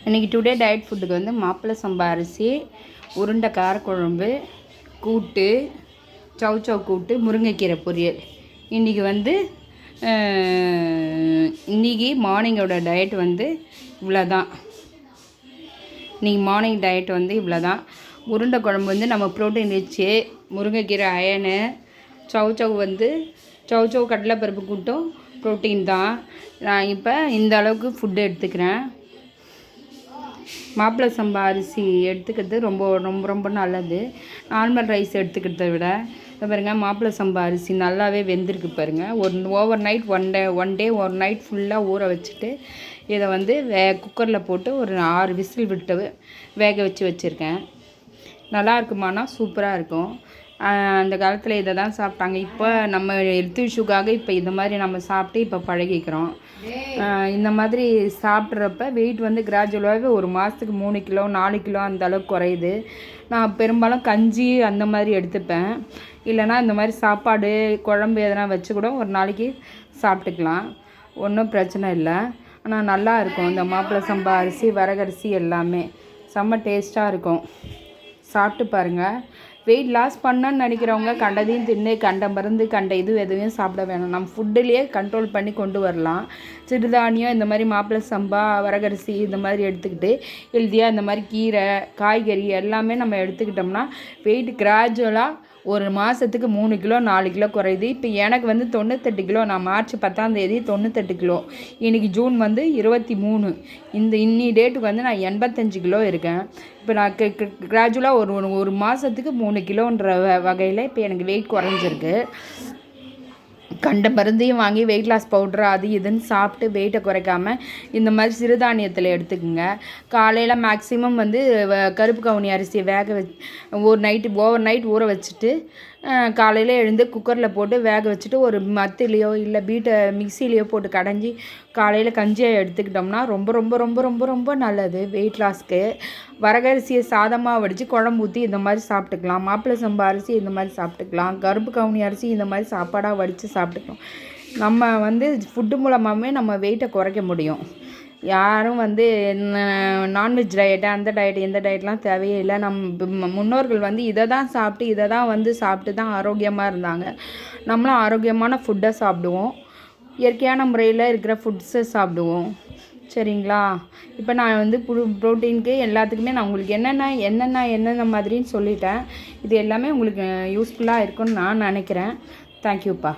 இன்றைக்கி today diet ஃபுட்டுக்கு வந்து மாப்பிள்ளை சம்பா அரிசி, உருண்டை காரக்குழம்பு, கூட்டு, சவ் கூட்டு, முருங்கைக்கீரை பொரியல். இன்றைக்கி வந்து இன்றைக்கி மார்னிங்கோட டயட் வந்து இவ்வளோ தான். இன்றைக்கி மார்னிங் டயட் வந்து இவ்வளோ தான். உருண்டை குழம்பு வந்து நம்ம ப்ரோட்டீன் ரிச்சு, முருங்கைக்கீரை அயனு, சவ் வந்து சவ் கடலைப்பருப்பு கூட்டும் ப்ரோட்டீன் தான். நான் இப்போ இந்த அளவுக்கு ஃபுட்டு எடுத்துக்கிறேன். மாப்பிள்ளை சம்பா அரிசி எடுத்துக்கிறது ரொம்ப ரொம்ப ரொம்ப நல்லது. நார்மல் ரைஸ் எடுத்துக்கிறத விட பாருங்கள், மாப்பிள்ளை சம்பா அரிசி நல்லாவே வெந்திருக்கு பாருங்கள். ஓவர் நைட் ஒன் டே ஒரு நைட் ஃபுல்லாக ஊற வச்சுட்டு இதை வந்து குக்கரில் போட்டு ஒரு 6 விசில் விட்டு வேக வச்சுருக்கேன். நல்லா இருக்குமானா சூப்பராக இருக்கும். அந்த காலத்தில் இதை தான் சாப்பிட்டாங்க. இப்போ நம்ம ஹெல்த் இஷ்யூக்காக இப்போ இந்த மாதிரி நம்ம சாப்பிட்டு இப்போ பழகிக்கிறோம். இந்த மாதிரி சாப்பிட்றப்ப வெயிட் வந்து கிராஜுவலாகவே ஒரு மாதத்துக்கு 3 கிலோ 4 கிலோ அந்த அளவுக்கு குறையுது. நான் பெரும்பாலும் கஞ்சி அந்த மாதிரி எடுத்துப்பேன். இல்லைனா இந்த மாதிரி சாப்பாடு குழம்பு எதனா வச்சு கூட ஒரு நாளைக்கு சாப்பிட்டுக்கலாம். ஒன்றும் பிரச்சனை இல்லை. ஆனால் நல்லா இருக்கும். இந்த மாப்பிள்ளை சம்பா அரிசி, வரகரிசி எல்லாமே செம்ம டேஸ்ட்டாக இருக்கும். சாப்பிட்டு பாருங்கள். வெயிட் லாஸ் பண்ணணும்னு நினைக்கிறவங்க கண்டதையும் தின்னு கண்ட மருந்து எதுவும் சாப்பிட வேணாம். நம்ம ஃபுட்டுலேயே கண்ட்ரோல் பண்ணி கொண்டு வரலாம். சிறுதானியம் இந்த மாதிரி மாப்பிள்ளை சம்பா, வரகரிசி இந்த மாதிரி எடுத்துக்கிட்டு ஹெல்த்தியாக இந்த மாதிரி கீரை, காய்கறி எல்லாமே நம்ம எடுத்துக்கிட்டோம்னா வெயிட் கிராஜுவலாக ஒரு மாதத்துக்கு 3 கிலோ 4 கிலோ குறையுது. இப்போ எனக்கு வந்து 98 கிலோ. நான் மார்ச் 10ஆம் தேதி 98 கிலோ. இன்றைக்கி ஜூன் வந்து 23. இன்னி டேட்டுக்கு வந்து நான் 85 கிலோ இருக்கேன். இப்போ நான் கிராஜுவலாக ஒரு மாதத்துக்கு 3 கிலோன்ற வகையில் இப்போ எனக்கு வெயிட் குறைஞ்சிருக்கு. கண்ட மருந்தையும் வாங்கி வெயிட் லாஸ் பவுட்ரு அது இதுன்னு சாப்பிட்டு வெயிட்டை குறைக்காமல் இந்த மாதிரி சிறுதானியத்தில் எடுத்துக்கோங்க. காலையில் மேக்ஸிமம் வந்து கருப்பு கவுனி அரிசியை ஓவர் நைட் ஊற வச்சுட்டு காலையில் எழுந்து குக்கரில் போட்டு வேக வச்சுட்டு ஒரு மத்திலையோ இல்லை மிக்சிலையோ போட்டு கடைஞ்சி காலையில் கஞ்சியாக எடுத்துக்கிட்டோம்னா ரொம்ப ரொம்ப ரொம்ப ரொம்ப ரொம்ப நல்லது வெயிட் லாஸ்க்கு. வரகரிசியை சாதமாக வடித்து குழம்பு ஊற்றி இந்த மாதிரி சாப்பிட்டுக்கலாம். மாப்பிள்ளை சம்பா அரிசி இந்த மாதிரி சாப்பிட்டுக்கலாம். கருப்பு கவுனி அரிசி இந்த மாதிரி சாப்பாடாக வடித்து சாப்பிட்டுக்கலாம். நம்ம வந்து ஃபுட்டு மூலமாகவே நம்ம வெயிட்டை குறைக்க முடியும். யாரும் வந்து நான்வெஜ் டயட்டு அந்த டயட்டு இந்த டயட்லாம் தேவையே இல்லை. நம்ம முன்னோர்கள் வந்து இதை தான் சாப்பிட்டு தான் ஆரோக்கியமாக இருந்தாங்க. நம்மளும் ஆரோக்கியமான ஃபுட்டை சாப்பிடுவோம். இயற்கையான முறையில் இருக்கிற ஃபுட்ஸை சாப்பிடுவோம். சரிங்களா? இப்போ நான் வந்து ப்ரோட்டீனுக்கு எல்லாத்துக்குமே நான் உங்களுக்கு என்னென்ன மாதிரின்னு சொல்லிட்டேன். இது எல்லாமே உங்களுக்கு யூஸ்ஃபுல்லாக இருக்கும்னு நான் நினைக்கிறேன். தேங்க்யூப்பா.